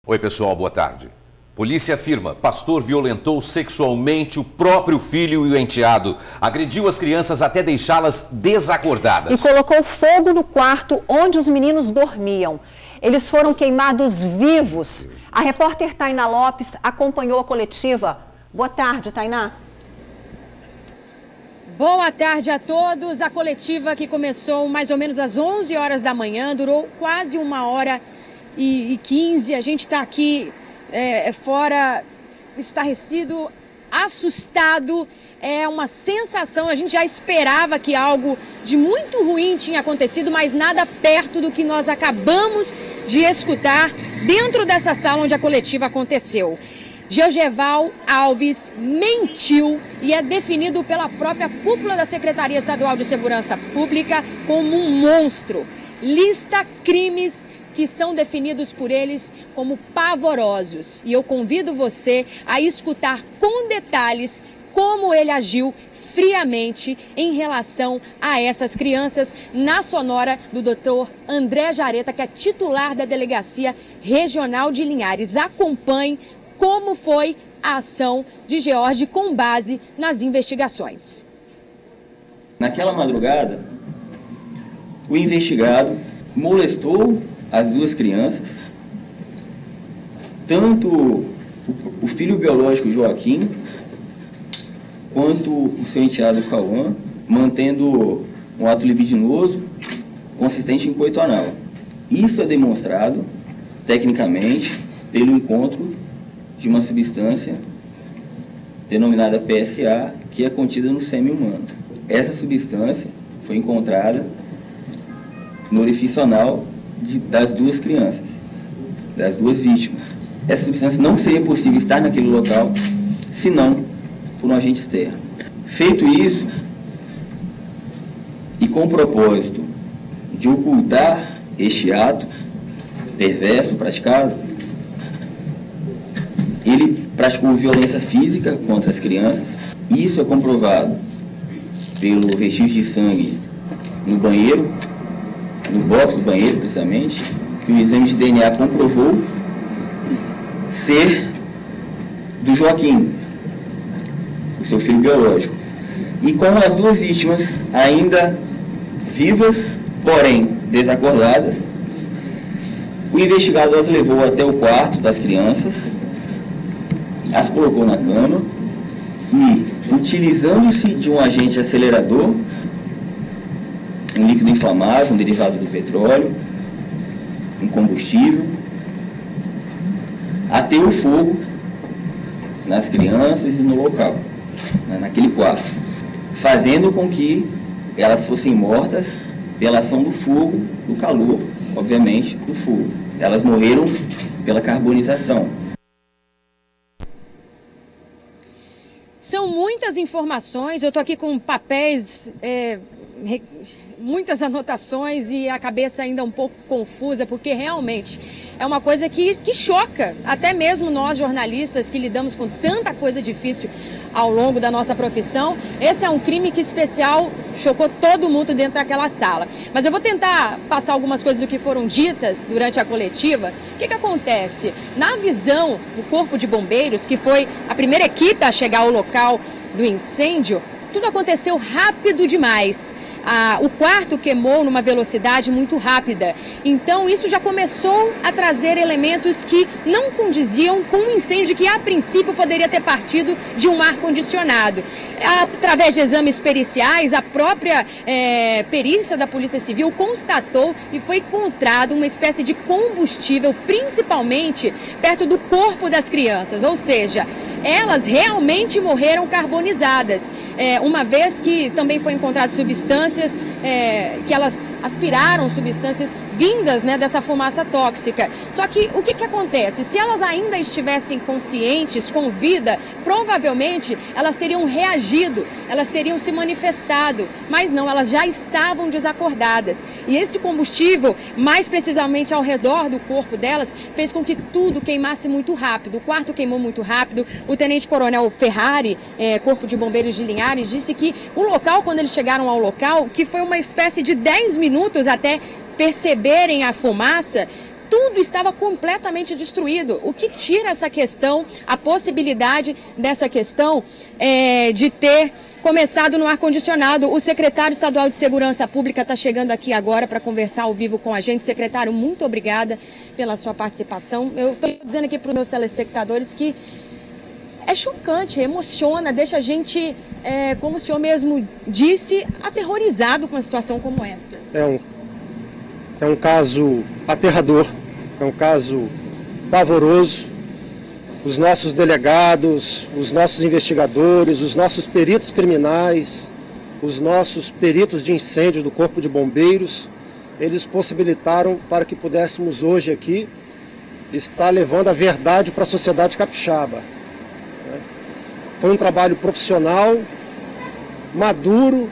Oi pessoal, boa tarde. Polícia afirma, pastor violentou sexualmente o próprio filho e o enteado. Agrediu as crianças até deixá-las desacordadas. E colocou fogo no quarto onde os meninos dormiam. Eles foram queimados vivos. A repórter Tainá Lopes acompanhou a coletiva. Boa tarde, Tainá. Boa tarde a todos. A coletiva que começou mais ou menos às 11 horas da manhã, durou quase 1h15. A gente está aqui fora, estarrecido, assustado. É uma sensação, a gente já esperava que algo de muito ruim tinha acontecido, mas nada perto do que nós acabamos de escutar dentro dessa sala onde a coletiva aconteceu. Georgeval Alves mentiu e é definido pela própria cúpula da Secretaria Estadual de Segurança Pública como um monstro. Lista crimes que são definidos por eles como pavorosos. E eu convido você a escutar com detalhes como ele agiu friamente em relação a essas crianças na sonora do Dr. André Jareta, que é titular da Delegacia Regional de Linhares. Acompanhe como foi a ação de George com base nas investigações. Naquela madrugada, o investigado molestou as duas crianças, tanto o filho biológico Joaquim, quanto o seu enteado Cauã, mantendo um ato libidinoso consistente em coito anal. Isso é demonstrado, tecnicamente, pelo encontro de uma substância denominada PSA, que é contida no sêmen humano. Essa substância foi encontrada no orifício anal das duas crianças, das duas vítimas. Essa substância não seria possível estar naquele local, senão por um agente externo. Feito isso, e com o propósito de ocultar este ato perverso praticado, ele praticou violência física contra as crianças. Isso é comprovado pelo vestígio de sangue no banheiro, no box do banheiro, precisamente, que o exame de DNA comprovou ser do Joaquim, o seu filho biológico. E com as duas vítimas ainda vivas, porém desacordadas, o investigado as levou até o quarto das crianças, as colocou na cama e, utilizando-se de um agente acelerador, um líquido inflamável, um derivado do petróleo, um combustível, ateou fogo nas crianças e no local, naquele quarto, fazendo com que elas fossem mortas pela ação do fogo, do calor, obviamente, do fogo. Elas morreram pela carbonização. São muitas informações, eu estou aqui com papéis, muitas anotações e a cabeça ainda um pouco confusa, porque realmente é uma coisa que choca, até mesmo nós jornalistas que lidamos com tanta coisa difícil ao longo da nossa profissão. Esse é um crime que, em especial, chocou todo mundo dentro daquela sala. Mas eu vou tentar passar algumas coisas do que foram ditas durante a coletiva. O que acontece? Na visão do Corpo de Bombeiros, que foi a primeira equipe a chegar ao local do incêndio, tudo aconteceu rápido demais. O quarto queimou numa velocidade muito rápida. Então isso já começou a trazer elementos que não condiziam com um incêndio que a princípio poderia ter partido de um ar-condicionado. Através de exames periciais, a própria perícia da Polícia Civil constatou e foi encontrado uma espécie de combustível, principalmente perto do corpo das crianças, ou seja, elas realmente morreram carbonizadas, uma vez que também foi encontrado substâncias que elas aspiraram, substâncias vindas dessa fumaça tóxica. Só que o que acontece? Se elas ainda estivessem conscientes, com vida, provavelmente elas teriam reagido, elas teriam se manifestado, mas não, elas já estavam desacordadas. E esse combustível, mais precisamente ao redor do corpo delas, fez com que tudo queimasse muito rápido. O quarto queimou muito rápido. O tenente-coronel Ferrari, Corpo de Bombeiros de Linhares, disse que o local, quando eles chegaram ao local, que foi uma espécie de 10 minutos até perceberem a fumaça, tudo estava completamente destruído. O que tira essa questão, a possibilidade dessa questão de ter começado no ar-condicionado? O secretário estadual de Segurança Pública está chegando aqui agora para conversar ao vivo com a gente. Secretário, muito obrigada pela sua participação. Eu estou dizendo aqui para os meus telespectadores que é chocante, emociona, deixa a gente, como o senhor mesmo disse, aterrorizado com uma situação como essa. É um caso aterrador, é um caso pavoroso. Os nossos delegados, os nossos investigadores, os nossos peritos criminais, os nossos peritos de incêndio do Corpo de Bombeiros, eles possibilitaram para que pudéssemos hoje aqui estar levando a verdade para a sociedade capixaba. Foi um trabalho profissional, maduro,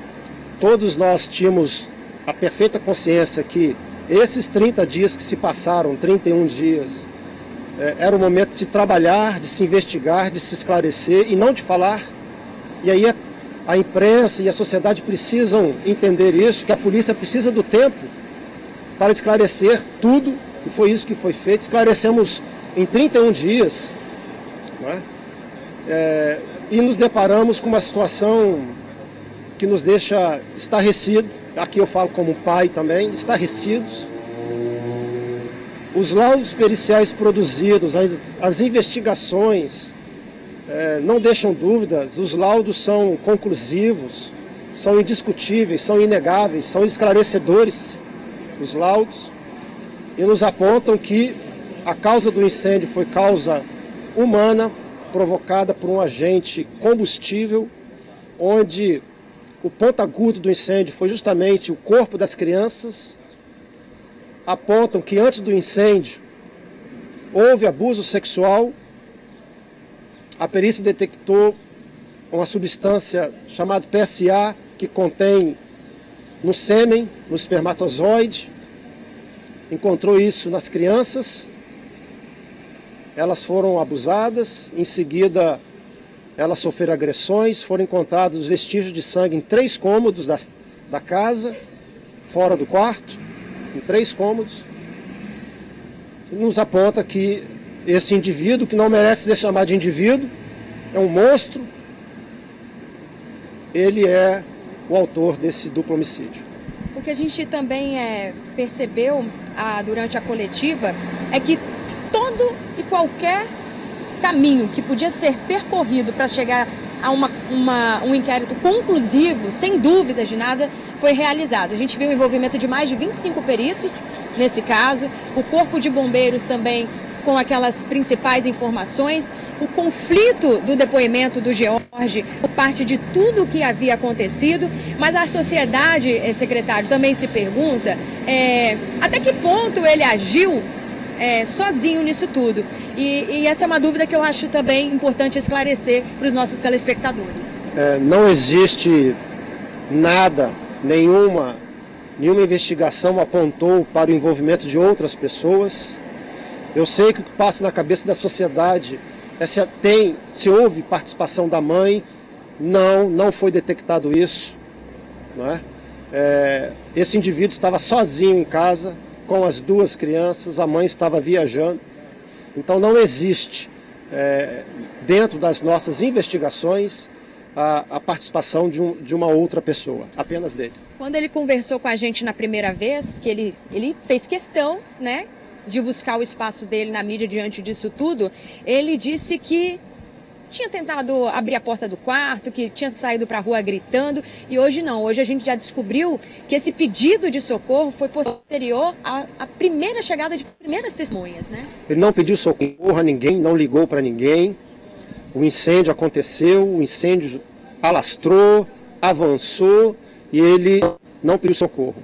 todos nós tínhamos a perfeita consciência que esses 30 dias que se passaram, 31 dias, era o momento de se trabalhar, de se investigar, de se esclarecer e não de falar. E aí a imprensa e a sociedade precisam entender isso, que a polícia precisa do tempo para esclarecer tudo, e foi isso que foi feito. Esclarecemos em 31 dias, não é? E nos deparamos com uma situação que nos deixa estarrecido. Aqui eu falo como pai também, estarrecidos. Os laudos periciais produzidos, as investigações não deixam dúvidas, os laudos são conclusivos, são indiscutíveis, são inegáveis, são esclarecedores, os laudos, e nos apontam que a causa do incêndio foi causa humana, provocada por um agente combustível, onde o ponto agudo do incêndio foi justamente o corpo das crianças. Apontam que antes do incêndio houve abuso sexual. A perícia detectou uma substância chamada PSA, que contém no sêmen, no espermatozoide. Encontrou isso nas crianças. Elas foram abusadas, em seguida elas sofreram agressões, foram encontrados vestígios de sangue em 3 cômodos da casa, fora do quarto, em 3 cômodos. Nos aponta que esse indivíduo, que não merece ser chamado de indivíduo, é um monstro, ele é o autor desse duplo homicídio. O que a gente também percebeu durante a coletiva é que todo e qualquer caminho que podia ser percorrido para chegar a um inquérito conclusivo, sem dúvidas de nada, foi realizado. A gente viu o envolvimento de mais de 25 peritos nesse caso, o Corpo de Bombeiros também com aquelas principais informações, o conflito do depoimento do George por parte de tudo o que havia acontecido, mas a sociedade, secretário, também se pergunta até que ponto ele agiu sozinho nisso tudo. E essa é uma dúvida que eu acho também importante esclarecer para os nossos telespectadores. Não existe nada, nenhuma investigação apontou para o envolvimento de outras pessoas. Eu sei que o que passa na cabeça da sociedade é se houve participação da mãe. Não foi detectado isso, não é? Esse indivíduo estava sozinho em casa, com as 2 crianças, a mãe estava viajando. Então não existe, dentro das nossas investigações, a participação de uma outra pessoa, apenas dele. Quando ele conversou com a gente na primeira vez, que ele fez questão, né, de buscar o espaço dele na mídia diante disso tudo, ele disse que tinha tentado abrir a porta do quarto, que tinha saído para a rua gritando, e hoje não. Hoje a gente já descobriu que esse pedido de socorro foi posterior à primeira chegada de primeiras testemunhas, né? Ele não pediu socorro a ninguém, não ligou para ninguém. O incêndio aconteceu, o incêndio alastrou, avançou e ele não pediu socorro.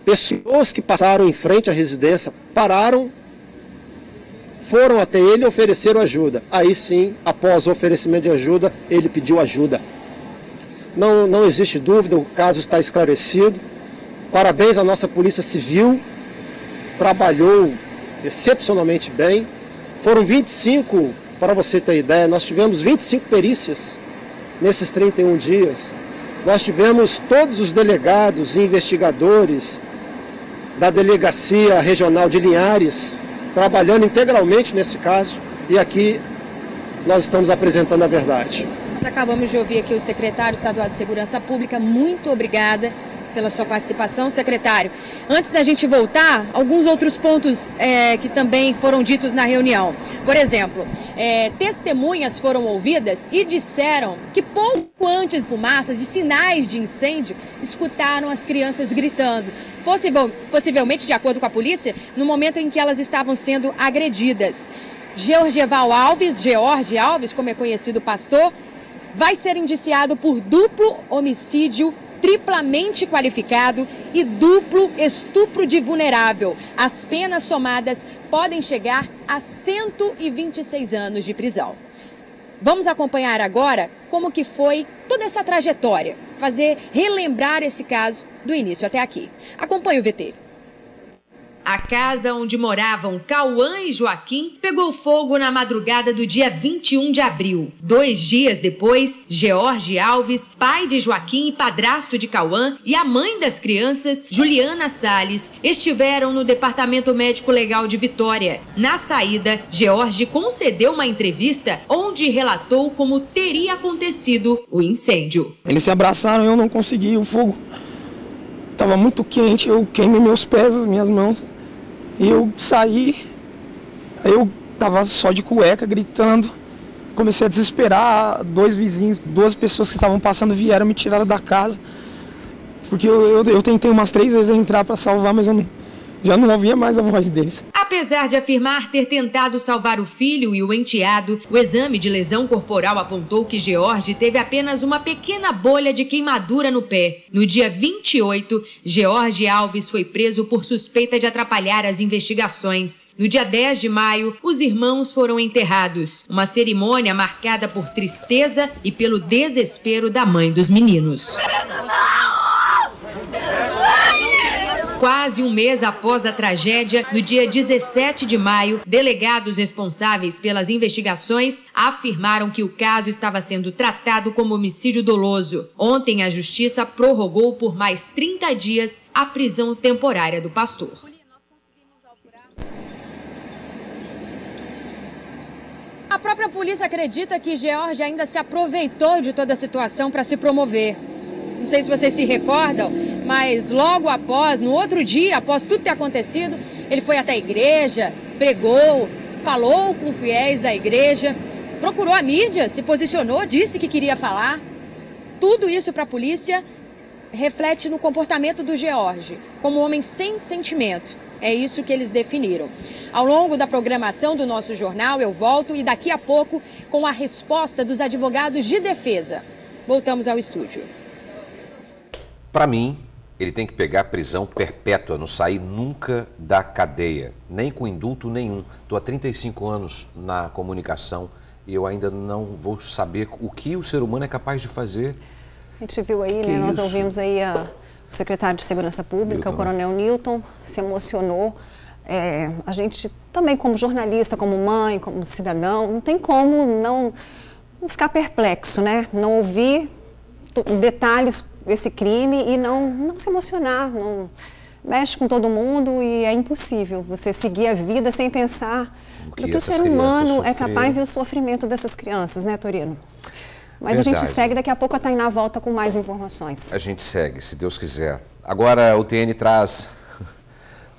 Pessoas que passaram em frente à residência pararam, foram até ele e ofereceram ajuda. Aí sim, após o oferecimento de ajuda, ele pediu ajuda. Não existe dúvida, o caso está esclarecido. Parabéns à nossa Polícia Civil, trabalhou excepcionalmente bem. Foram 25, para você ter ideia, nós tivemos 25 perícias nesses 31 dias. Nós tivemos todos os delegados e investigadores da Delegacia Regional de Linhares, trabalhando integralmente nesse caso, e aqui nós estamos apresentando a verdade. Nós acabamos de ouvir aqui o secretário estadual de Segurança Pública. Muito obrigada pela sua participação, secretário. Antes da gente voltar, alguns outros pontos que também foram ditos na reunião. Por exemplo, testemunhas foram ouvidas e disseram que pouco antes de fumaças, de sinais de incêndio, escutaram as crianças gritando. Possivelmente, de acordo com a polícia, no momento em que elas estavam sendo agredidas. George Alves, como é conhecido o pastor, vai ser indiciado por duplo homicídio triplamente qualificado e duplo estupro de vulnerável. As penas somadas podem chegar a 126 anos de prisão. Vamos acompanhar agora como que foi toda essa trajetória, relembrar esse caso do início até aqui. Acompanhe o VT. A casa onde moravam Cauã e Joaquim pegou fogo na madrugada do dia 21 de abril. 2 dias depois, George Alves, pai de Joaquim e padrasto de Cauã, e a mãe das crianças, Juliana Salles, estiveram no Departamento Médico Legal de Vitória. Na saída, George concedeu uma entrevista onde relatou como teria acontecido o incêndio. Eles se abraçaram e eu não consegui, o fogo estava muito quente, eu queimei meus pés, minhas mãos. E eu saí, eu estava só de cueca, gritando, comecei a desesperar, 2 vizinhos, 2 pessoas que estavam passando vieram, me tiraram da casa, porque eu tentei umas 3 vezes entrar para salvar, mas já não ouvia mais a voz deles. Apesar de afirmar ter tentado salvar o filho e o enteado, o exame de lesão corporal apontou que George teve apenas uma pequena bolha de queimadura no pé. No dia 28, George Alves foi preso por suspeita de atrapalhar as investigações. No dia 10 de maio, os irmãos foram enterrados. Uma cerimônia marcada por tristeza e pelo desespero da mãe dos meninos. Quase um mês após a tragédia, no dia 17 de maio, delegados responsáveis pelas investigações afirmaram que o caso estava sendo tratado como homicídio doloso. Ontem, a Justiça prorrogou por mais 30 dias a prisão temporária do pastor. A própria polícia acredita que George ainda se aproveitou de toda a situação para se promover. Não sei se vocês se recordam, mas logo após, no outro dia, após tudo ter acontecido, ele foi até a igreja, pregou, falou com fiéis da igreja, procurou a mídia, se posicionou, disse que queria falar. Tudo isso para a polícia reflete no comportamento do George, como um homem sem sentimento. É isso que eles definiram. Ao longo da programação do nosso jornal, eu volto e daqui a pouco com a resposta dos advogados de defesa. Voltamos ao estúdio. Para mim, ele tem que pegar prisão perpétua, não sair nunca da cadeia, nem com indulto nenhum. Estou há 35 anos na comunicação e eu ainda não vou saber o que o ser humano é capaz de fazer. A gente viu aí, né? Nós ouvimos aí o secretário de Segurança Pública, o coronel Newton, se emocionou. A gente também, como jornalista, como mãe, como cidadão, não tem como não ficar perplexo, né? Não ouvir detalhes desse crime e não se emocionar, não mexe com todo mundo e é impossível você seguir a vida sem pensar no que o ser humano é capaz e o sofrimento dessas crianças, né, Torino? Mas verdade. A gente segue, daqui a pouco a Tainá volta com mais informações. A gente segue, se Deus quiser. Agora o TN traz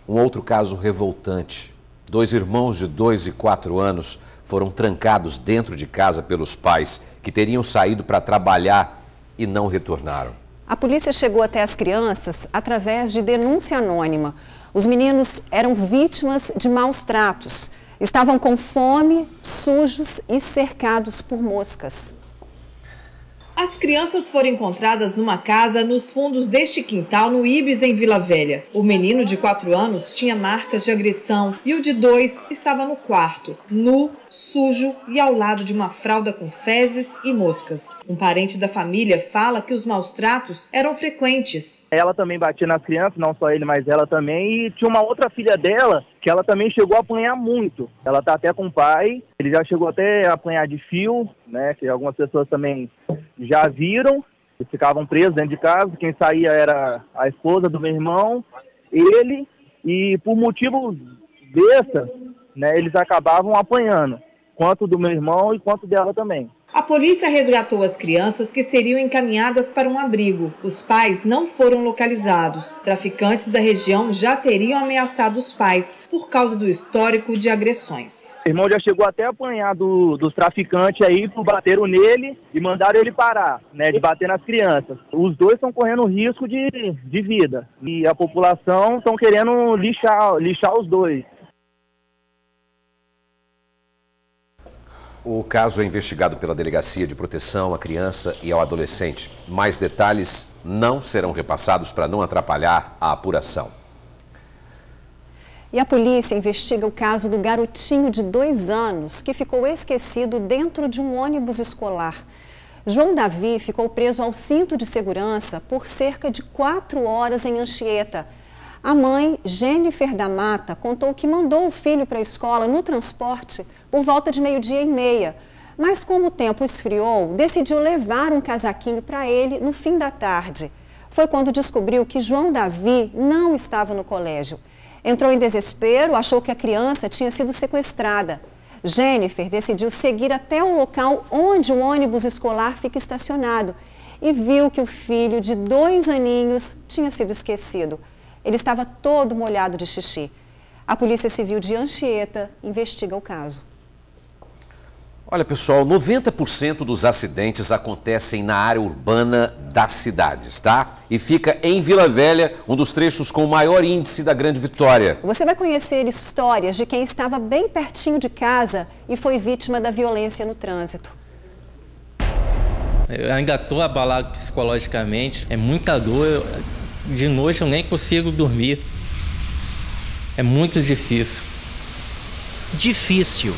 um outro caso revoltante. 2 irmãos de 2 e 4 anos foram trancados dentro de casa pelos pais, que teriam saído para trabalhar e não retornaram. A polícia chegou até as crianças através de denúncia anônima. Os meninos eram vítimas de maus tratos. Estavam com fome, sujos e cercados por moscas. As crianças foram encontradas numa casa nos fundos deste quintal, no Ibis, em Vila Velha. O menino de 4 anos tinha marcas de agressão e o de 2 estava no quarto, nu, sujo e ao lado de uma fralda com fezes e moscas. Um parente da família fala que os maus tratos eram frequentes. Ela também batia nas crianças, não só ele, mas ela também. E tinha uma outra filha dela que ela também chegou a apanhar muito. Ela tá até com o pai, ele já chegou até a apanhar de fio, né? Que algumas pessoas também já viram. Eles ficavam presos dentro de casa. Quem saía era a esposa do meu irmão, ele e por motivos besta, né, eles acabavam apanhando, quanto do meu irmão e quanto dela também. A polícia resgatou as crianças que seriam encaminhadas para um abrigo. Os pais não foram localizados. Traficantes da região já teriam ameaçado os pais por causa do histórico de agressões. O irmão já chegou até a apanhar dos traficantes aí, bateram nele e mandaram ele parar, né, de bater nas crianças. Os dois estão correndo risco de vida e a população estão querendo lixar os dois. O caso é investigado pela Delegacia de Proteção à Criança e ao Adolescente. Mais detalhes não serão repassados para não atrapalhar a apuração. E a polícia investiga o caso do garotinho de 2 anos que ficou esquecido dentro de um ônibus escolar. João Davi ficou preso ao cinto de segurança por cerca de 4 horas em Anchieta. A mãe, Jennifer da Mata, contou que mandou o filho para a escola no transporte por volta de 12:30. Mas como o tempo esfriou, decidiu levar um casaquinho para ele no fim da tarde. Foi quando descobriu que João Davi não estava no colégio. Entrou em desespero, achou que a criança tinha sido sequestrada. Jennifer decidiu seguir até o local onde o ônibus escolar fica estacionado e viu que o filho de 2 aninhos tinha sido esquecido. Ele estava todo molhado de xixi. A Polícia Civil de Anchieta investiga o caso. Olha, pessoal, 90% dos acidentes acontecem na área urbana das cidades, tá? E fica em Vila Velha, um dos trechos com o maior índice da Grande Vitória. Você vai conhecer histórias de quem estava bem pertinho de casa e foi vítima da violência no trânsito. Eu ainda estou abalado psicologicamente, é muita dor. De noite eu nem consigo dormir. É muito difícil. Difícil.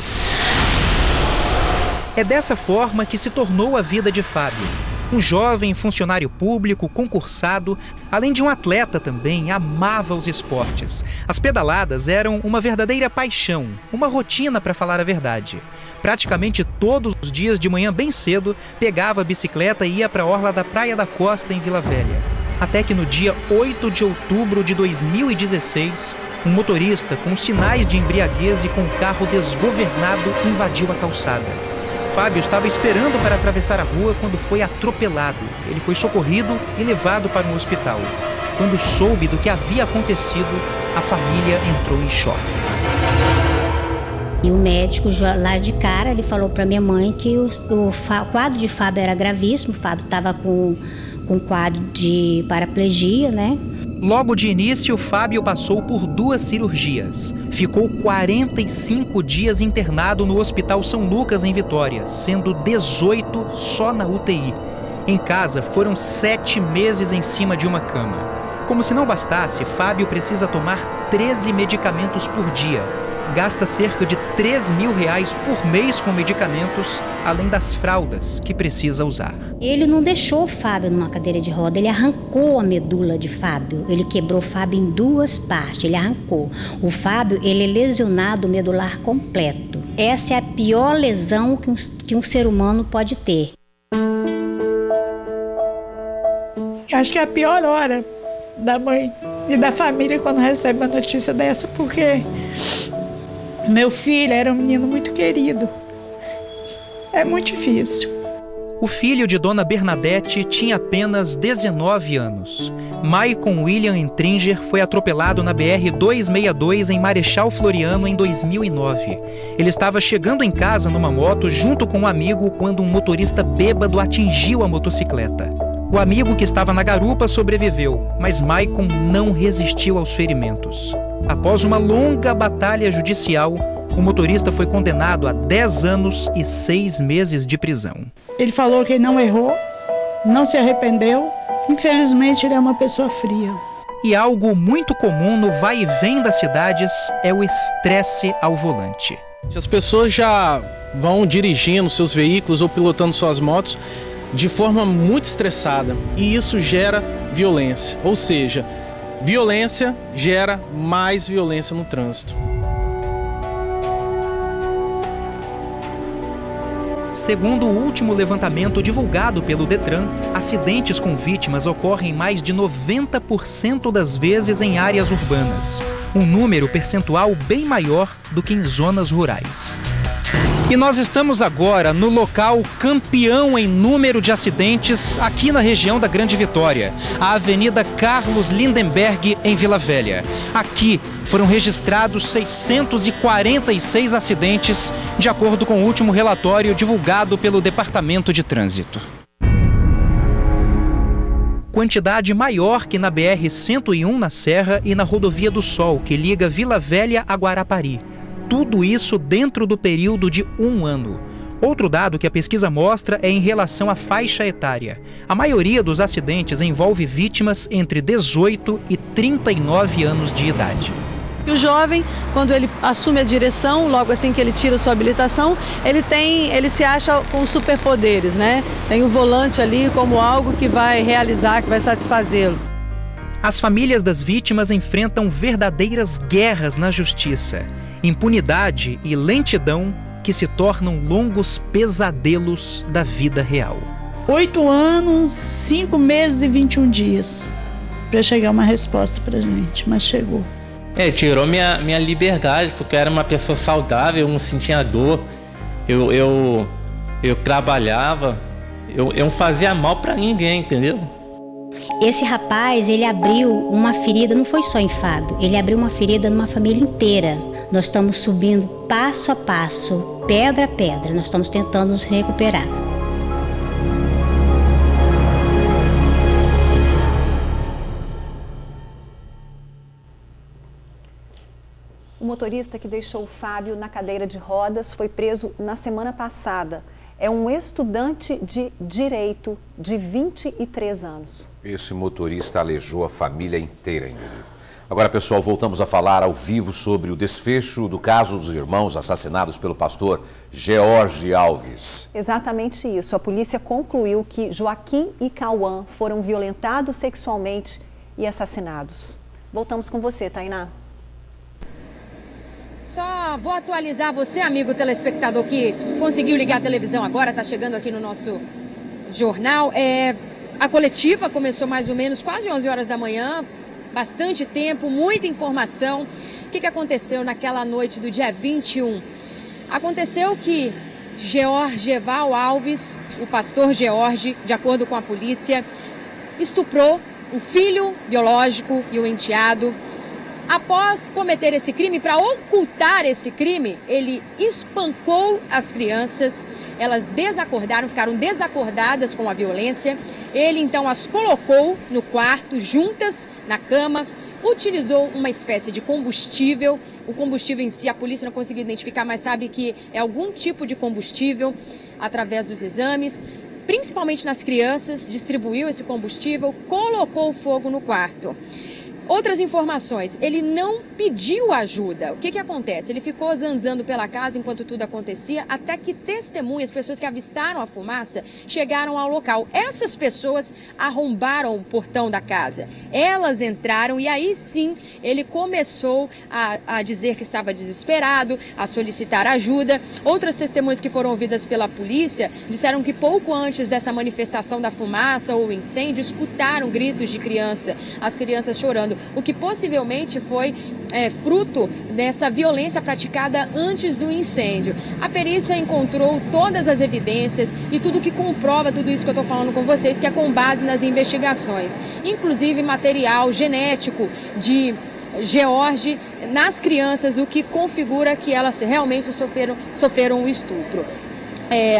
É dessa forma que se tornou a vida de Fábio. Um jovem funcionário público, concursado, além de um atleta também, amava os esportes. As pedaladas eram uma verdadeira paixão, uma rotina para falar a verdade. Praticamente todos os dias de manhã bem cedo, pegava a bicicleta e ia para a orla da Praia da Costa em Vila Velha. Até que no dia 8 de outubro de 2016, um motorista com sinais de embriaguez e com o carro desgovernado invadiu a calçada. Fábio estava esperando para atravessar a rua quando foi atropelado. Ele foi socorrido e levado para um hospital. Quando soube do que havia acontecido, a família entrou em choque. E o médico lá de cara, ele falou para minha mãe que o quadro de Fábio era gravíssimo. O Fábio estava com quadro de paraplegia, né? Logo de início, Fábio passou por 2 cirurgias. Ficou 45 dias internado no Hospital São Lucas, em Vitória, sendo 18 só na UTI. Em casa, foram 7 meses em cima de uma cama. Como se não bastasse, Fábio precisa tomar 13 medicamentos por dia. Gasta cerca de R$3.000 por mês com medicamentos, além das fraldas que precisa usar. Ele não deixou o Fábio numa cadeira de roda, ele arrancou a medula de Fábio. Ele quebrou o Fábio em 2 partes, ele arrancou. O Fábio, ele é lesionado medular completo. Essa é a pior lesão que um ser humano pode ter. Eu acho que é a pior hora da mãe e da família quando recebe uma notícia dessa, porque meu filho era um menino muito querido. É muito difícil. O filho de Dona Bernadette tinha apenas 19 anos. Maicon William Entringer foi atropelado na BR-262 em Marechal Floriano em 2009. Ele estava chegando em casa numa moto junto com um amigo quando um motorista bêbado atingiu a motocicleta. O amigo que estava na garupa sobreviveu, mas Maicon não resistiu aos ferimentos. Após uma longa batalha judicial, o motorista foi condenado a 10 anos e 6 meses de prisão. Ele falou que não errou, não se arrependeu. Infelizmente, ele é uma pessoa fria. E algo muito comum no vai e vem das cidades é o estresse ao volante. As pessoas já vão dirigindo seus veículos ou pilotando suas motos de forma muito estressada. E isso gera violência, ou seja, violência gera mais violência no trânsito. Segundo o último levantamento divulgado pelo Detran, acidentes com vítimas ocorrem mais de 90% das vezes em áreas urbanas. um número percentual bem maior do que em zonas rurais. E nós estamos agora no local campeão em número de acidentes aqui na região da Grande Vitória, a Avenida Carlos Lindenberg, em Vila Velha. Aqui foram registrados 646 acidentes, de acordo com o último relatório divulgado pelo Departamento de Trânsito. Quantidade maior que na BR-101 na Serra e na Rodovia do Sol, que liga Vila Velha a Guarapari. Tudo isso dentro do período de 1 ano. Outro dado que a pesquisa mostra é em relação à faixa etária. A maioria dos acidentes envolve vítimas entre 18 e 39 anos de idade. E o jovem, quando ele assume a direção, logo assim que ele tira sua habilitação, ele se acha com superpoderes, né? Tem o volante ali como algo que vai realizar, que vai satisfazê-lo. As famílias das vítimas enfrentam verdadeiras guerras na justiça, impunidade e lentidão que se tornam longos pesadelos da vida real. 8 anos, 5 meses e 21 dias para chegar uma resposta pra gente, mas chegou. Tirou minha liberdade, porque eu era uma pessoa saudável, eu não sentia dor, eu trabalhava, eu não fazia mal para ninguém, entendeu? Esse rapaz, ele abriu uma ferida, não foi só em Fábio, ele abriu uma ferida numa família inteira. Nós estamos subindo passo a passo, pedra a pedra, nós estamos tentando nos recuperar. O motorista que deixou o Fábio na cadeira de rodas foi preso na semana passada. É um estudante de Direito de 23 anos. Esse motorista aleijou a família inteira, Ingrid. Agora, pessoal, voltamos a falar ao vivo sobre o desfecho do caso dos irmãos assassinados pelo pastor George Alves. Exatamente isso. A polícia concluiu que Joaquim e Cauã foram violentados sexualmente e assassinados. Voltamos com você, Tainá. Só vou atualizar você, amigo telespectador, que conseguiu ligar a televisão agora, está chegando aqui no nosso jornal. A coletiva começou mais ou menos quase 11 horas da manhã, bastante tempo, muita informação. O que aconteceu naquela noite do dia 21? Aconteceu que Georgeval Alves, o pastor George, de acordo com a polícia, estuprou o filho biológico e o enteado. Após cometer esse crime, para ocultar esse crime, ele espancou as crianças, elas desacordaram, ficaram desacordadas com a violência. Ele então as colocou no quarto, juntas, na cama, utilizou uma espécie de combustível. O combustível em si a polícia não conseguiu identificar, mas sabe que é algum tipo de combustível através dos exames. Principalmente nas crianças, distribuiu esse combustível, colocou fogo no quarto. Outras informações, ele não pediu ajuda. O que acontece? Ele ficou zanzando pela casa enquanto tudo acontecia, até que testemunhas, pessoas que avistaram a fumaça, chegaram ao local. Essas pessoas arrombaram o portão da casa. Elas entraram e aí sim ele começou a dizer que estava desesperado, a solicitar ajuda. Outras testemunhas que foram ouvidas pela polícia disseram que pouco antes dessa manifestação da fumaça ou incêndio, escutaram gritos de criança, as crianças chorando. O que possivelmente foi fruto dessa violência praticada antes do incêndio. A perícia encontrou todas as evidências e tudo que comprova tudo isso que eu estou falando com vocês, que é com base nas investigações. Inclusive material genético de George nas crianças, o que configura que elas realmente sofreram um estupro.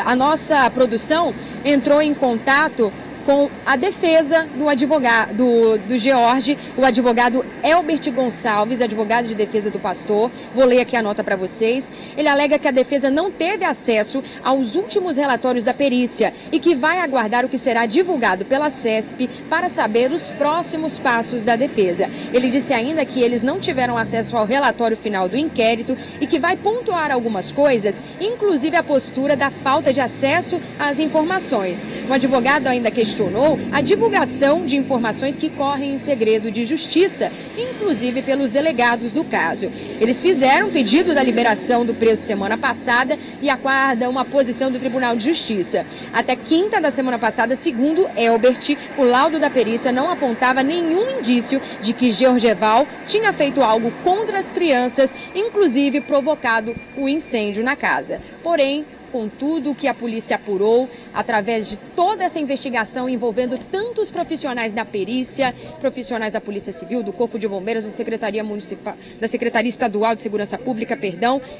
A nossa produção entrou em contato com a defesa do advogado do George, o advogado Elbert Gonçalves, advogado de defesa do pastor. Vou ler aqui a nota para vocês. Ele alega que a defesa não teve acesso aos últimos relatórios da perícia e que vai aguardar o que será divulgado pela CESP para saber os próximos passos da defesa. Ele disse ainda que eles não tiveram acesso ao relatório final do inquérito e que vai pontuar algumas coisas, inclusive a postura da falta de acesso às informações. O advogado ainda questiona questionou a divulgação de informações que correm em segredo de justiça, inclusive pelos delegados do caso. Eles fizeram pedido da liberação do preso semana passada e aguardam uma posição do Tribunal de Justiça. Até quinta da semana passada, segundo Elbert, o laudo da perícia não apontava nenhum indício de que Georgeval tinha feito algo contra as crianças, inclusive provocado o incêndio na casa. Porém, com tudo que a polícia apurou, através de toda essa investigação envolvendo tantos profissionais da perícia, profissionais da Polícia Civil, do Corpo de Bombeiros, da Secretaria Municipal, da Secretaria Estadual de Segurança Pública,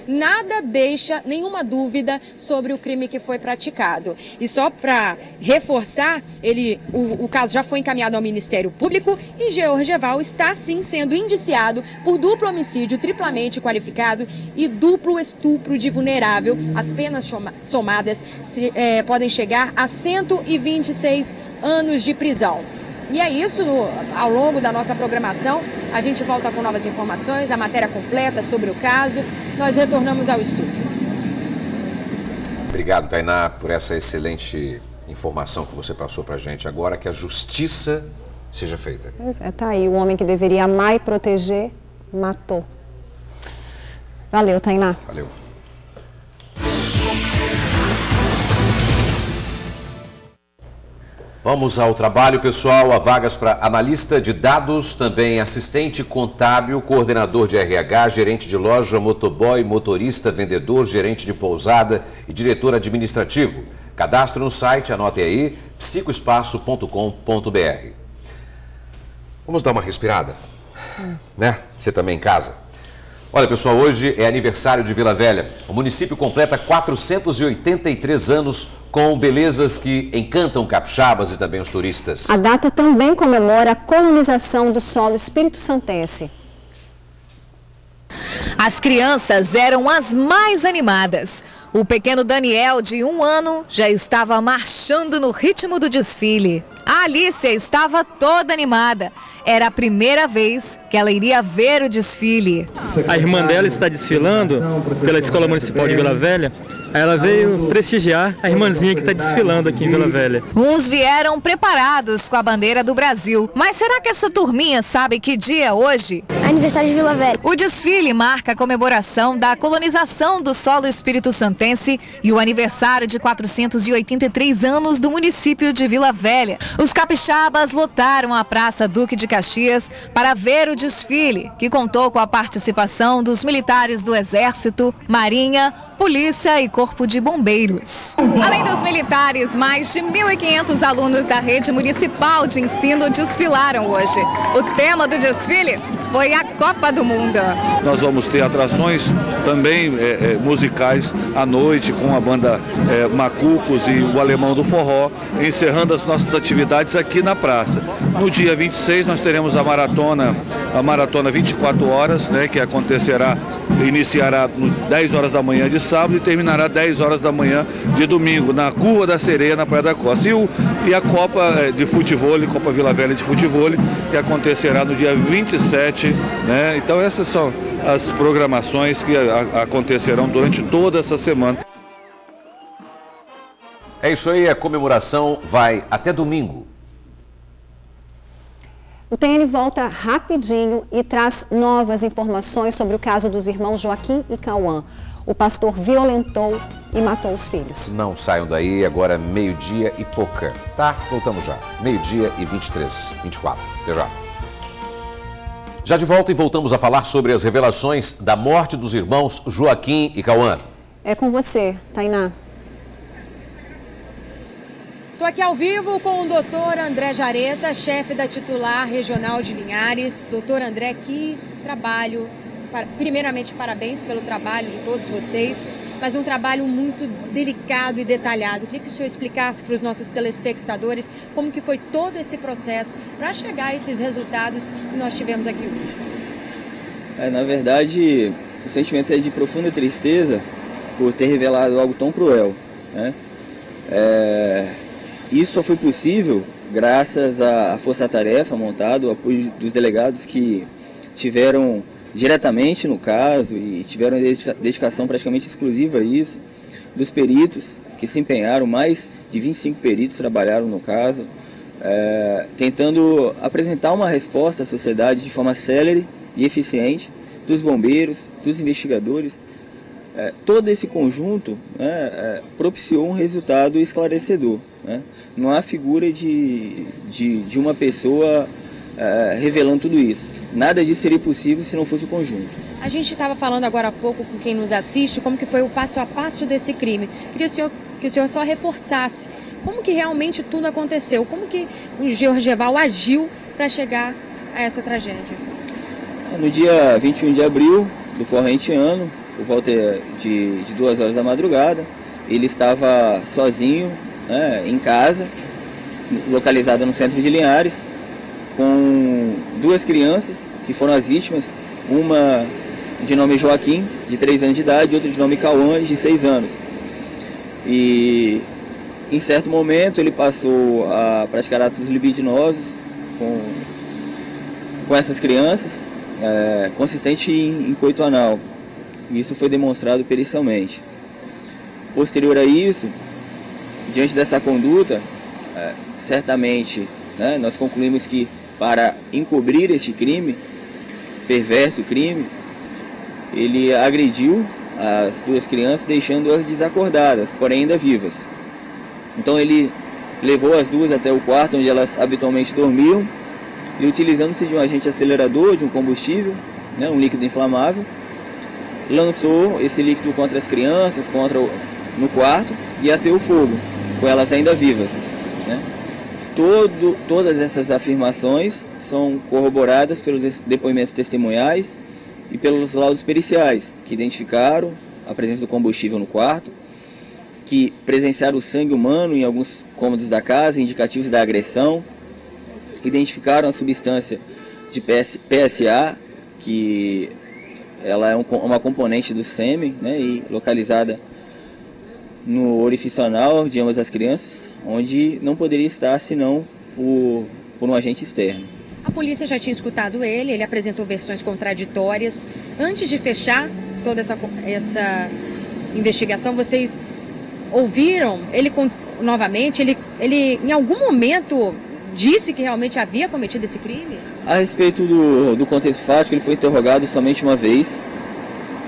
nada deixa nenhuma dúvida sobre o crime que foi praticado. E só para reforçar, o caso já foi encaminhado ao Ministério Público e Georgeval está sim sendo indiciado por duplo homicídio triplamente qualificado e duplo estupro de vulnerável. As penas somadas podem chegar a 126 anos de prisão. E é isso, ao longo da nossa programação, a gente volta com novas informações, a matéria completa sobre o caso. Nós retornamos ao estúdio. Obrigado, Tainá, por essa excelente informação que você passou pra gente agora, que a justiça seja feita. Pois é, tá aí, o homem que deveria amar e proteger, matou. Valeu, Tainá. Valeu. Vamos ao trabalho, pessoal. Há vagas para analista de dados, também assistente contábil, coordenador de RH, gerente de loja, motoboy, motorista, vendedor, gerente de pousada e diretor administrativo. Cadastro no site, anote aí, psicoespaço.com.br. Vamos dar uma respirada, né? Você também em casa. Olha, pessoal, hoje é aniversário de Vila Velha. O município completa 483 anos com belezas que encantam capixabas e também os turistas. A data também comemora a colonização do solo espírito-santense. As crianças eram as mais animadas. O pequeno Daniel, de 1 ano, já estava marchando no ritmo do desfile. A Alícia estava toda animada. Era a primeira vez que ela iria ver o desfile. A irmã dela está desfilando pela Escola Municipal de Vila Velha. Aí ela veio prestigiar a irmãzinha que está desfilando aqui em Vila Velha. Uns vieram preparados com a bandeira do Brasil. Mas será que essa turminha sabe que dia é hoje? Aniversário de Vila Velha. O desfile marca a comemoração da colonização do solo espírito-santense e o aniversário de 483 anos do município de Vila Velha. Os capixabas lotaram a Praça Duque de Caxias para ver o desfile, que contou com a participação dos militares do Exército, Marinha, Polícia e Corpo de Bombeiros. Além dos militares, mais de 1.500 alunos da rede municipal de ensino desfilaram hoje. O tema do desfile foi a Copa do Mundo. Nós vamos ter atrações também musicais à noite com a banda Macucos e o Alemão do Forró, encerrando as nossas atividades aqui na praça. No dia 26 nós teremos a maratona 24 horas, né, que iniciará 10 horas da manhã de sábado e terminará 10 horas da manhã de domingo, na Curva da Sereia, na Praia da Costa. E a Copa de Futebol, Copa Vila Velha de Futebol, que acontecerá no dia 27, né? Então essas são as programações que acontecerão durante toda essa semana. É isso aí, a comemoração vai até domingo. O TN volta rapidinho e traz novas informações sobre o caso dos irmãos Joaquim e Cauã. O pastor violentou e matou os filhos. Não saiam daí, agora meio-dia e pouca. Tá, voltamos já. Meio-dia e 24. Até já. Já de volta e voltamos a falar sobre as revelações da morte dos irmãos Joaquim e Cauã. É com você, Tainá. Estou aqui ao vivo com o doutor André Jareta, chefe da titular regional de Linhares. Doutor André, que trabalho. Primeiramente, parabéns pelo trabalho de todos vocês, mas um trabalho muito delicado e detalhado. Queria que o senhor explicasse para os nossos telespectadores como que foi todo esse processo para chegar a esses resultados que nós tivemos aqui hoje. Na verdade, o sentimento é de profunda tristeza por ter revelado algo tão cruel, né? Isso só foi possível graças à força-tarefa montada, o apoio dos delegados que tiveram diretamente no caso e tiveram dedicação praticamente exclusiva a isso, dos peritos que se empenharam, mais de 25 peritos trabalharam no caso, tentando apresentar uma resposta à sociedade de forma célere e eficiente, dos bombeiros, dos investigadores. Todo esse conjunto, né, propiciou um resultado esclarecedor, né? Não há figura de uma pessoa revelando tudo isso. Nada disso seria possível se não fosse o conjunto. A gente estava falando agora há pouco com quem nos assiste, como que foi o passo a passo desse crime. Queria que o senhor só reforçasse como que realmente tudo aconteceu, como que o Georgeval agiu para chegar a essa tragédia. No dia 21 de abril do corrente ano, por volta de 2 horas da madrugada, ele estava sozinho, né, em casa, localizado no centro de Linhares, com 2 crianças que foram as vítimas, uma de nome Joaquim, de 3 anos de idade, e outra de nome Cauã, de 6 anos. E em certo momento ele passou a praticar atos libidinosos com essas crianças, consistente em coito anal. Isso foi demonstrado pericialmente. Posterior a isso, diante dessa conduta, certamente, né, nós concluímos que para encobrir este crime, perverso crime, ele agrediu as 2 crianças, deixando-as desacordadas, porém ainda vivas. Então ele levou as 2 até o quarto onde elas habitualmente dormiam e, utilizando-se de um agente acelerador, de um combustível, né, um líquido inflamável, lançou esse líquido contra as crianças, no quarto, e ateou fogo, com elas ainda vivas, né? Todas essas afirmações são corroboradas pelos depoimentos testemunhais e pelos laudos periciais, que identificaram a presença do combustível no quarto, que presenciaram o sangue humano em alguns cômodos da casa, indicativos da agressão, identificaram a substância de PSA, que ela é uma componente do sêmen, né, e localizada no orifício anal de ambas as crianças, onde não poderia estar senão por um agente externo. A polícia já tinha escutado ele apresentou versões contraditórias. Antes de fechar toda essa investigação, vocês ouviram ele novamente? Ele em algum momento disse que realmente havia cometido esse crime? A respeito do contexto fático, ele foi interrogado somente uma vez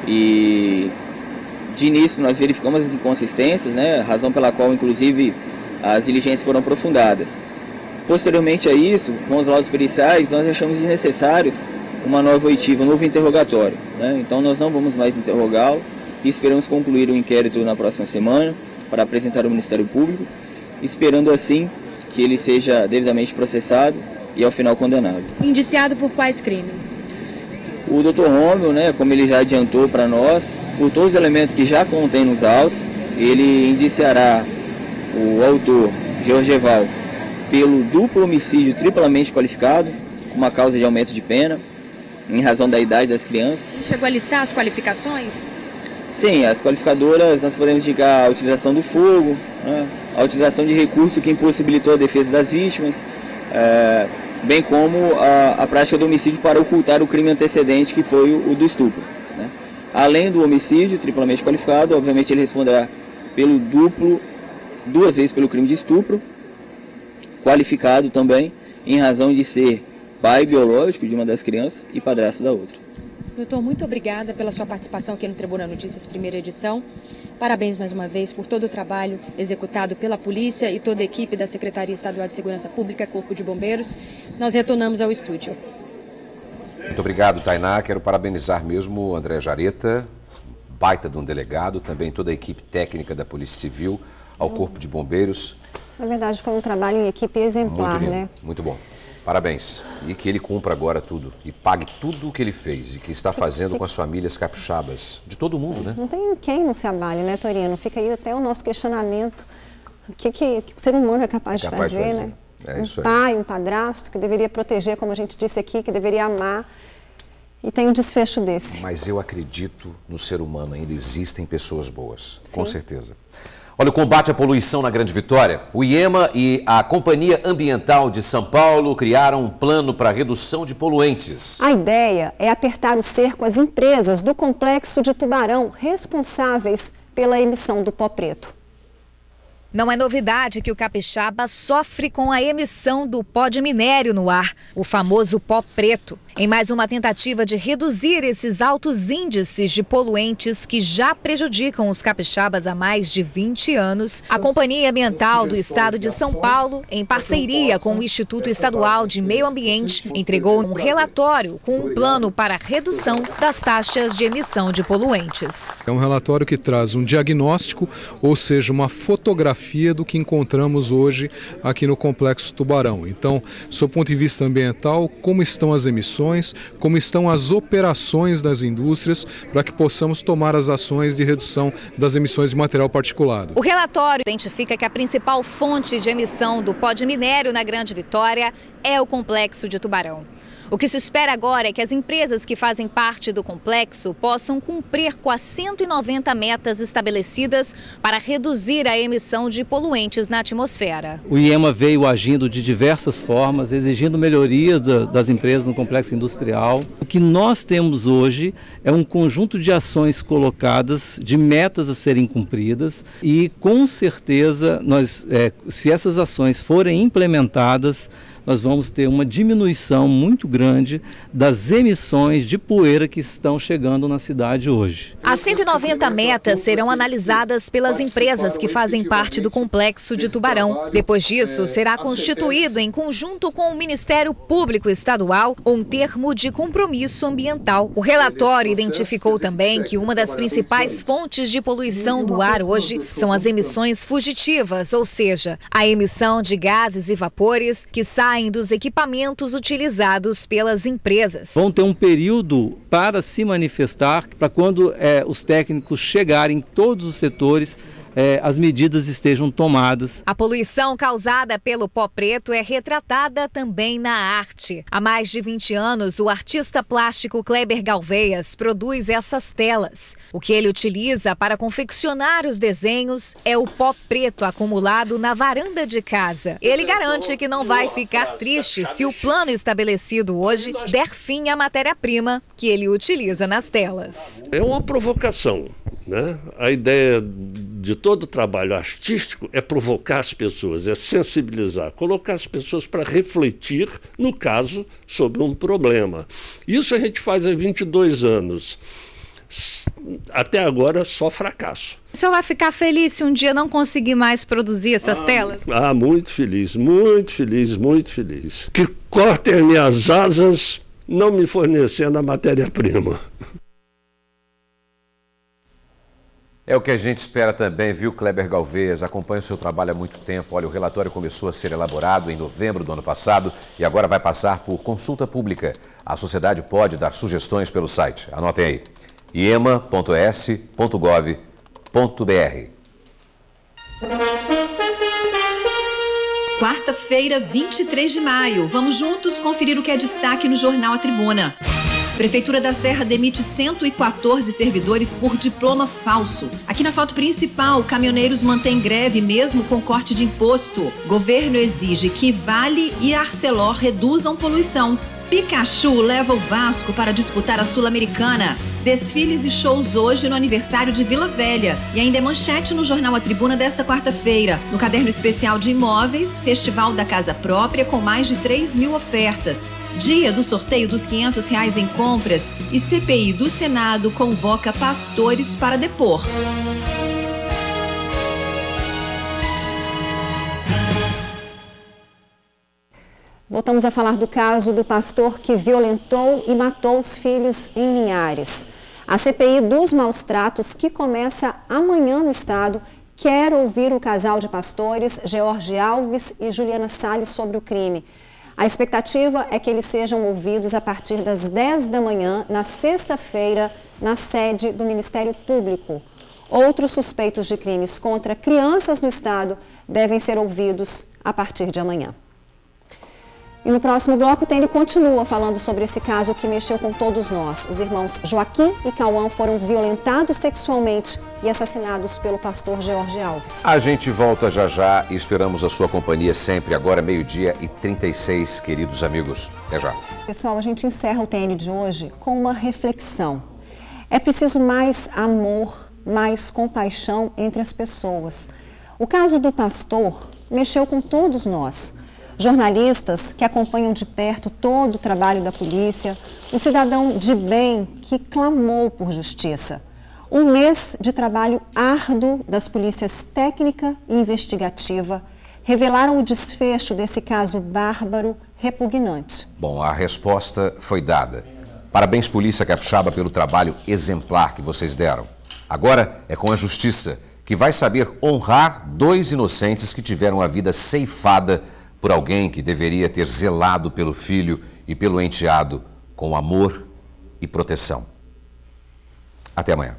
e de início nós verificamos as inconsistências, né, razão pela qual inclusive as diligências foram aprofundadas. Posteriormente a isso, com os laudos periciais, nós achamos desnecessários uma nova oitiva, um novo interrogatório, né? Então nós não vamos mais interrogá-lo e esperamos concluir o inquérito na próxima semana para apresentar ao Ministério Público, esperando assim que ele seja devidamente processado e ao final condenado. Indiciado por quais crimes? O Dr. Rômulo, né, como ele já adiantou para nós, por todos os elementos que já contém nos autos, ele indiciará o autor, Georgeval, pelo duplo homicídio triplamente qualificado, com uma causa de aumento de pena, em razão da idade das crianças. Chegou a listar as qualificações? Sim, as qualificadoras nós podemos indicar a utilização do fogo, né, a utilização de recurso que impossibilitou a defesa das vítimas, bem como a prática do homicídio para ocultar o crime antecedente, que foi o do estupro, né. Além do homicídio triplamente qualificado, obviamente ele responderá pelo duplo, 2 vezes pelo crime de estupro, qualificado também em razão de ser pai biológico de uma das crianças e padrasto da outra. Doutor, muito obrigada pela sua participação aqui no Tribuna Notícias, primeira edição. Parabéns mais uma vez por todo o trabalho executado pela polícia e toda a equipe da Secretaria Estadual de Segurança Pública, Corpo de Bombeiros. Nós retornamos ao estúdio. Muito obrigado, Tainá. Quero parabenizar mesmo o André Jareta, baita de um delegado, também toda a equipe técnica da Polícia Civil, ao Corpo de Bombeiros. Na verdade, foi um trabalho em equipe exemplar, né? Muito bom. Parabéns. E que ele cumpra agora tudo e pague tudo o que ele fez e que está fazendo com as famílias capixabas, de todo mundo, né? Não tem quem não se abale, né, Torino? Fica aí até o nosso questionamento. O que o ser humano é capaz de fazer, né? É isso aí. Um pai, um padrasto que deveria proteger, como a gente disse aqui, que deveria amar. E tem um desfecho desse. Mas eu acredito no ser humano, ainda existem pessoas boas, com certeza. Olha, o combate à poluição na Grande Vitória. O IEMA e a Companhia Ambiental de São Paulo criaram um plano para a redução de poluentes. A ideia é apertar o cerco às empresas do complexo de Tubarão responsáveis pela emissão do pó preto. Não é novidade que o capixaba sofre com a emissão do pó de minério no ar, o famoso pó preto. Em mais uma tentativa de reduzir esses altos índices de poluentes que já prejudicam os capixabas há mais de 20 anos, a Companhia Ambiental do Estado de São Paulo, em parceria com o Instituto Estadual de Meio Ambiente, entregou um relatório com um plano para a redução das taxas de emissão de poluentes. É um relatório que traz um diagnóstico, ou seja, uma fotografia do que encontramos hoje aqui no Complexo Tubarão. Então, sob o ponto de vista ambiental, como estão as emissões, como estão as operações das indústrias, para que possamos tomar as ações de redução das emissões de material particulado. O relatório identifica que a principal fonte de emissão do pó de minério na Grande Vitória é o Complexo de Tubarão. O que se espera agora é que as empresas que fazem parte do complexo possam cumprir com as 190 metas estabelecidas para reduzir a emissão de poluentes na atmosfera. O IEMA veio agindo de diversas formas, exigindo melhorias das empresas no complexo industrial. O que nós temos hoje é um conjunto de ações colocadas, de metas a serem cumpridas e, com certeza, se essas ações forem implementadas, nós vamos ter uma diminuição muito grande das emissões de poeira que estão chegando na cidade hoje. As 190 metas serão analisadas pelas empresas que fazem parte do Complexo de Tubarão. Depois disso, será constituído, em conjunto com o Ministério Público Estadual, um termo de compromisso ambiental. O relatório identificou também que uma das principais fontes de poluição do ar hoje são as emissões fugitivas, ou seja, a emissão de gases e vapores que saem dos equipamentos utilizados pelas empresas. Vão ter um período para se manifestar, para quando os técnicos chegarem em todos os setores, as medidas estejam tomadas. A poluição causada pelo pó preto é retratada também na arte. Há mais de 20 anos, o artista plástico Kleber Galveias produz essas telas. O que ele utiliza para confeccionar os desenhos é o pó preto acumulado na varanda de casa. Ele garante que não vai ficar triste se o plano estabelecido hoje der fim à matéria-prima que ele utiliza nas telas. É uma provocação, né? A ideia de todo o trabalho artístico é provocar as pessoas, é sensibilizar, colocar as pessoas para refletir, no caso, sobre um problema. Isso a gente faz há 22 anos. Até agora, só fracasso. O senhor vai ficar feliz se um dia não conseguir mais produzir essas telas? Muito feliz, muito feliz, muito feliz. Que cortem as minhas asas, não me fornecendo a matéria-prima. É o que a gente espera também, viu, Kleber Galveias? Acompanha o seu trabalho há muito tempo. Olha, o relatório começou a ser elaborado em novembro do ano passado e agora vai passar por consulta pública. A sociedade pode dar sugestões pelo site. Anotem aí, iema.s.gov.br. Quarta-feira, 23 de maio. Vamos juntos conferir o que é destaque no Jornal A Tribuna. Prefeitura da Serra demite 114 servidores por diploma falso. Aqui na foto principal, caminhoneiros mantêm greve mesmo com corte de imposto. Governo exige que Vale e Arcelor reduzam poluição. Pikachu leva o Vasco para disputar a Sul-Americana. Desfiles e shows hoje no aniversário de Vila Velha. E ainda é manchete no Jornal A Tribuna desta quarta-feira. No caderno especial de imóveis, Festival da Casa Própria com mais de 3.000 ofertas. Dia do sorteio dos R$500 em compras e CPI do Senado convoca pastores para depor. Voltamos a falar do caso do pastor que violentou e matou os filhos em Linhares. A CPI dos maus-tratos, que começa amanhã no estado, quer ouvir o casal de pastores, George Alves e Juliana Salles, sobre o crime. A expectativa é que eles sejam ouvidos a partir das 10 da manhã, na sexta-feira, na sede do Ministério Público. Outros suspeitos de crimes contra crianças no estado devem ser ouvidos a partir de amanhã. E no próximo bloco, o Tênis continua falando sobre esse caso que mexeu com todos nós. Os irmãos Joaquim e Cauã foram violentados sexualmente e assassinados pelo pastor George Alves. A gente volta já já e esperamos a sua companhia sempre, agora 12h36, queridos amigos. Até já. Pessoal, a gente encerra o Tênis de hoje com uma reflexão. É preciso mais amor, mais compaixão entre as pessoas. O caso do pastor mexeu com todos nós. Jornalistas que acompanham de perto todo o trabalho da polícia, o cidadão de bem que clamou por justiça. Um mês de trabalho árduo das polícias técnica e investigativa revelaram o desfecho desse caso bárbaro, repugnante. Bom, a resposta foi dada. Parabéns, Polícia Capixaba, pelo trabalho exemplar que vocês deram. Agora é com a justiça, que vai saber honrar 2 inocentes que tiveram a vida ceifada por alguém que deveria ter zelado pelo filho e pelo enteado com amor e proteção. Até amanhã.